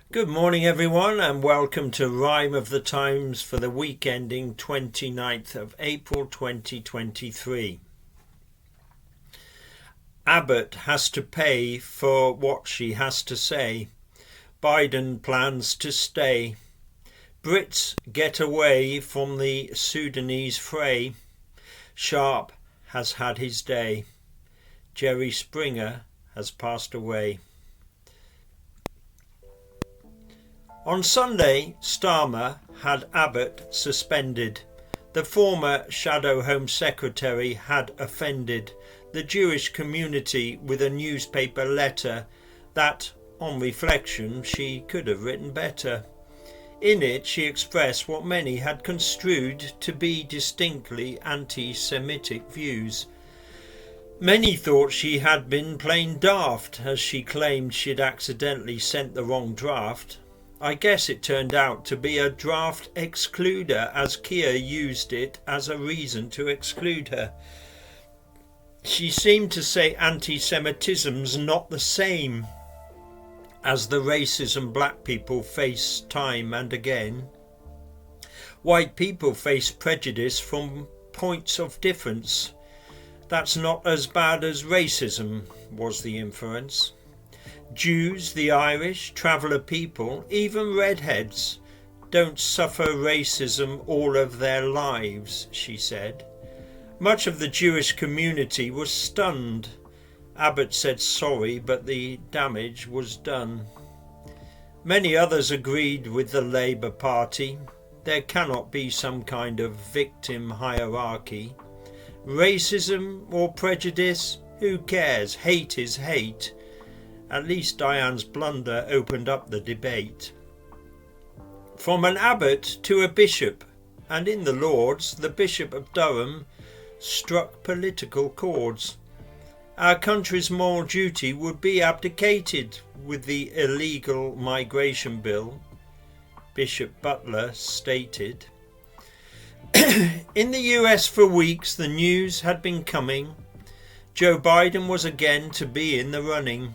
Good morning everyone and welcome to Rhyme of the Times for the week ending 29th of April 2023. Abbott has to pay for what she has to say. Biden plans to stay. Brits get away from the Sudanese fray. Sharp has had his day. Jerry Springer has passed away. On Sunday, Starmer had Abbott suspended. The former Shadow Home Secretary had offended the Jewish community with a newspaper letter that, on reflection, she could have written better. In it she expressed what many had construed to be distinctly anti-Semitic views. Many thought she had been plain daft, as she claimed she'd accidentally sent the wrong draft. I guess it turned out to be a draft excluder, as Keir used it as a reason to exclude her. She seemed to say anti-Semitism's not the same as the racism black people face time and again. White people face prejudice from points of difference. That's not as bad as racism, was the inference. Jews, the Irish, traveller people, even redheads, don't suffer racism all of their lives, she said. Much of the Jewish community was stunned. Abbott said sorry, but the damage was done. Many others agreed with the Labour Party. There cannot be some kind of victim hierarchy. Racism or prejudice? Who cares? Hate is hate. At least Diane's blunder opened up the debate. From an abbot to a bishop, and in the Lords, the Bishop of Durham struck political chords. Our country's moral duty would be abdicated with the illegal migration bill, Bishop Butler stated. In the US for weeks the news had been coming. Joe Biden was again to be in the running.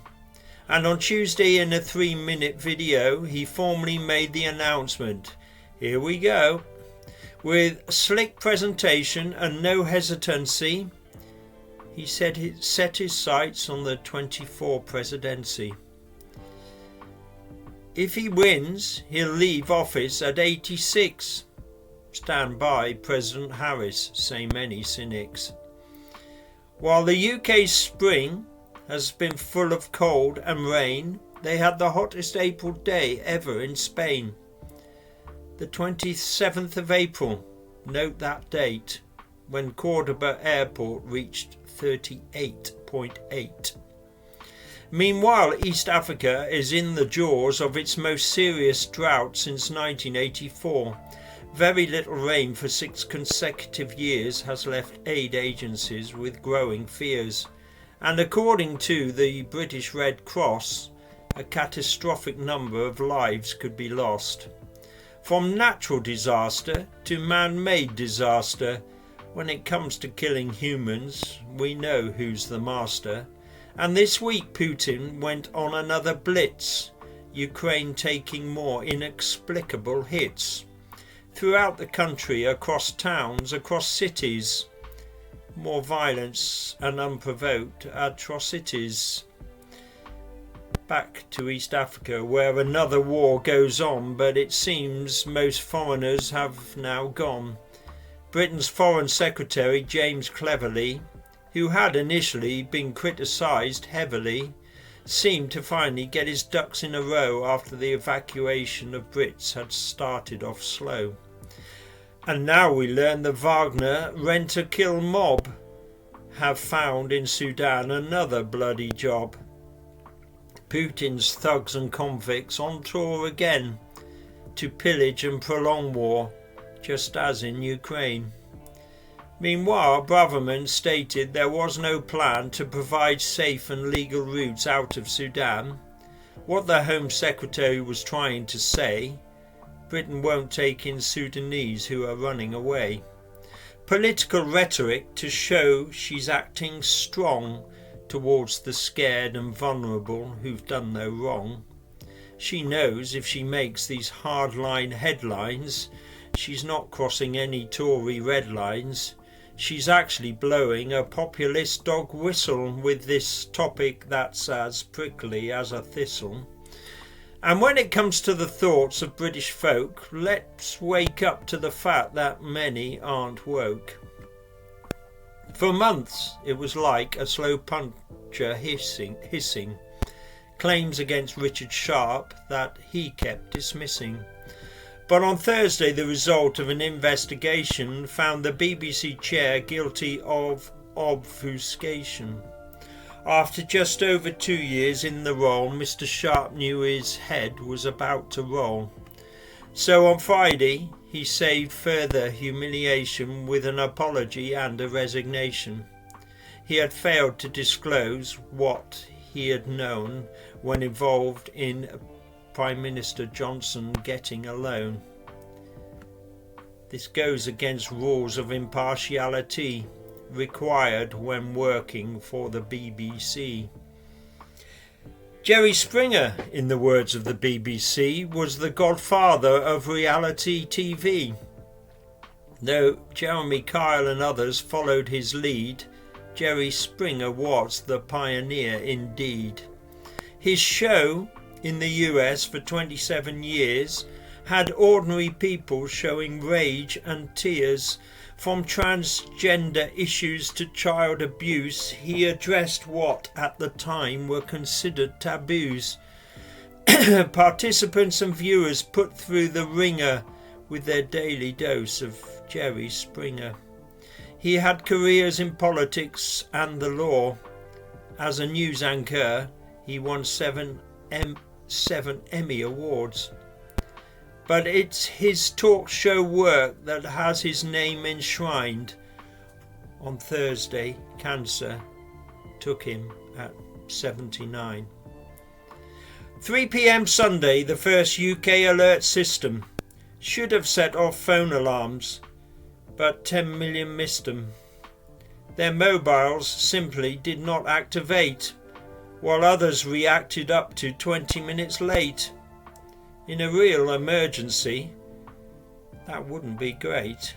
And on Tuesday, in a 3-minute video, he formally made the announcement. Here we go. With slick presentation and no hesitancy, he said he set his sights on the 24 presidency. If he wins, he'll leave office at 86. Stand by President Harris, say many cynics. While the UK's spring has been full of cold and rain, they had the hottest April day ever in Spain. The 27th of April, note that date, when Cordoba Airport reached 38.8. Meanwhile, East Africa is in the jaws of its most serious drought since 1984. Very little rain for 6 consecutive years has left aid agencies with growing fears. And according to the British Red Cross, a catastrophic number of lives could be lost. From natural disaster to man-made disaster, when it comes to killing humans, we know who's the master. And this week Putin went on another blitz, Ukraine taking more inexplicable hits. Throughout the country, across towns, across cities, more violence and unprovoked atrocities. Back to East Africa, where another war goes on, but it seems most foreigners have now gone. Britain's Foreign Secretary James Cleverly, who had initially been criticised heavily, seemed to finally get his ducks in a row after the evacuation of Brits had started off slow. And now we learn the Wagner rent-a-kill mob have found in Sudan another bloody job. Putin's thugs and convicts on tour again to pillage and prolong war, just as in Ukraine. Meanwhile, Braverman stated there was no plan to provide safe and legal routes out of Sudan. What the Home Secretary was trying to say, Britain won't take in Sudanese who are running away. Political rhetoric to show she's acting strong towards the scared and vulnerable who've done no wrong. She knows if she makes these hardline headlines, she's not crossing any Tory red lines. She's actually blowing a populist dog whistle with this topic that's as prickly as a thistle. And when it comes to the thoughts of British folk, let's wake up to the fact that many aren't woke. For months it was like a slow puncture hissing, claims against Richard Sharp that he kept dismissing. But on Thursday the result of an investigation found the BBC chair guilty of obfuscation. After just over 2 years in the role, Mr. Sharp knew his head was about to roll. So on Friday he saved further humiliation with an apology and a resignation. He had failed to disclose what he had known when involved in Prime Minister Johnson getting a loan. This goes against rules of impartiality required when working for the BBC. Jerry Springer, in the words of the BBC, was the godfather of reality TV. Though Jeremy Kyle and others followed his lead, Jerry Springer was the pioneer indeed. His show in the US for 27 years had ordinary people showing rage and tears. From transgender issues to child abuse, he addressed what at the time were considered taboos. Participants and viewers put through the ringer with their daily dose of Jerry Springer. He had careers in politics and the law. As a news anchor, he won seven Emmy Awards. But it's his talk show work that has his name enshrined. On Thursday, cancer took him at 79. 3 p.m. Sunday, the first UK alert system should have set off phone alarms, but 10 million missed them. Their mobiles simply did not activate, while others reacted up to 20 minutes late. In a real emergency, that wouldn't be great.